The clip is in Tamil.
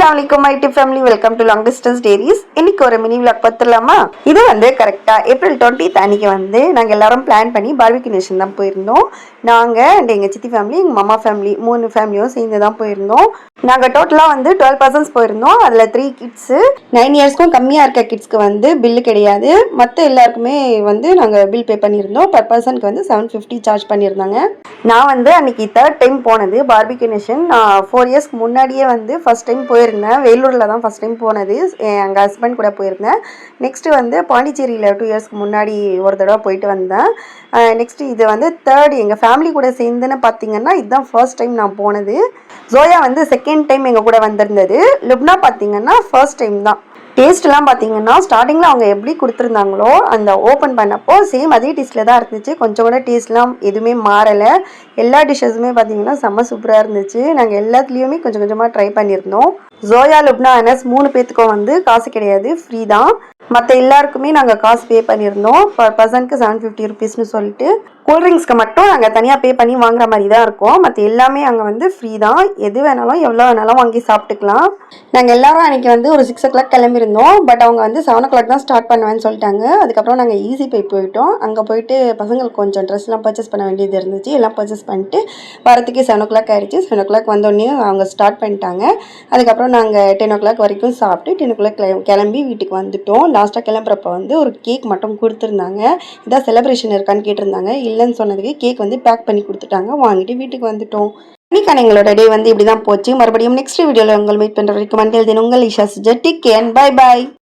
Assalamualaikum my dear family, welcome to long distance diaries. இன்னைக்கு ஒரு மினி vlog பார்த்துடலாமா? இது வந்து கரெக்டா ஏப்ரல் 20th அன்னைக்கு வந்து நாங்க எல்லாரும் பிளான் பண்ணி பார்பிக்யூ நேஷன் தான் போயிருந்தோம். நாங்க and எங்க சித்தி ஃபேமிலி, எங்க மாமா ஃபேமிலி மூணு ஃபேமிலியும் சேர்ந்து தான் போயிருந்தோம். நாங்க டோட்டலா வந்து 12 persons போயிருந்தோம். அதுல 3 கிட்ஸ் 9 இயர்ஸ்க்கும் கம்மியா இருக்க கிட்ஸ்க்கு வந்து பில் கிடையாது. மத்த எல்லாருக்குமே வந்து நாங்க பில் பே பண்ணியிருந்தோம். per personக்கு வந்து 750 சார்ஜ் பண்ணியிருந்தாங்க. நான் வந்து அன்னைக்கு 3rd டைம் போனது பார்பிக்யூ நேஷன். நான் 4 இயர்ஸ்க்கு முன்னாடியே வந்து ஃபர்ஸ்ட் டைம் போயிருந்தேன். வேலூர்ல தான் ஃபர்ஸ்ட் டைம் போனது. எங்க ஹஸ்பண்ட் கூட போயிருந்தேன். நெக்ஸ்ட் வந்து பாண்டிச்சேரியில 2 இயர்ஸ்க்கு முன்னாடி ஒரு தடவை போயிட்டு வந்தேன். நெக்ஸ்ட் இது வந்து 3rd எங்க ஃபேமிலி கூட சேர்ந்துன்னு பார்த்தீங்கன்னா இதுதான் ஃபர்ஸ்ட் டைம் நான் போனது. ஜோயா வந்து செகண்ட் டைம் எங்கள் கூட வந்திருந்தது. லுப்னா பார்த்தீங்கன்னா ஃபர்ஸ்ட் டைம் தான். டேஸ்ட்லாம் பார்த்தீங்கன்னா ஸ்டார்டிங்கில் அவங்க எப்படி கொடுத்துருந்தாங்களோ அந்த ஓப்பன் பண்ணப்போ சேம் அதே டேஸ்ட்டில் தான் இருந்துச்சு. கொஞ்சம் கூட டேஸ்ட்லாம் எதுவுமே மாறலை. எல்லா டிஷ்ஷஸுமே பார்த்தீங்கன்னா செம்ம சூப்பராக இருந்துச்சு. நாங்கள் எல்லாத்துலேயுமே கொஞ்சம் கொஞ்சமாக ட்ரை பண்ணியிருந்தோம். ஜோயா, லுப்னா, அனஸ் 3 பேத்துக்கும் வந்து காசு கிடையாது, ஃப்ரீ தான். மற்ற எல்லாருக்குமே நாங்கள் காசு பே பண்ணியிருந்தோம். பர் பர்சனுக்கு 750 ருபீஸ்னு சொல்லிட்டு. கூல்ட்ரிங்க்ஸ்க்கு மட்டும் நாங்கள் தனியாக பே பண்ணி வாங்குற மாதிரி தான் இருக்கும். மற்ற எல்லாமே அங்கே வந்து ஃப்ரீ தான். எது வேணாலும் எவ்வளோ வேணாலும் வாங்கி சாப்பிட்டுக்கலாம். நாங்கள் எல்லாரும் அன்றைக்கி வந்து ஒரு 6 o'clock கிளம்பியிருந்தோம். பட் அவங்க வந்து 7 o'clock தான் ஸ்டார்ட் பண்ணுவேன்னு சொல்லிட்டாங்க. அதுக்கப்புறம் நாங்கள் ஈஸி பை போயிட்டோம். அங்கே போயிட்டு பசங்களுக்கு கொஞ்சம் ட்ரெஸ்லாம் பர்ச்சேஸ் பண்ண வேண்டியது இருந்துச்சு. எல்லாம் பர்ச்சேஸ் பண்ணிட்டு வரத்துக்கு 7 o'clock ஆகிடுச்சு. 7 o'clock வந்தோடனே அவங்க ஸ்டார்ட் பண்ணிட்டாங்க. அதுக்கப்புறம் நாங்கள் 10 o'clock வரைக்கும் சாப்பிட்டு 10 o'clock கிளம்பி வீட்டுக்கு வந்துட்டோம். லாஸ்ட்டாக கிளம்புறப்ப வந்து ஒரு கேக் மட்டும் கொடுத்துருந்தாங்க. இதான் செலிப்ரேஷன் இருக்கான்னு கேட்டிருந்தாங்க. இல்லைன்னு சொன்னதுக்கு கேக் வந்து பேக் பண்ணி கொடுத்துட்டாங்க. வாங்கிட்டு வீட்டுக்கு வந்துட்டோம். இன்னைக்கான எங்களோட டே வந்து இப்படி தான் போச்சு. மறுபடியும் நெக்ஸ்ட் வீடியோவில் உங்களை மீட் பண்ணுற வரைக்கும் உங்கள் Isha Suja. Take care, bye பாய்.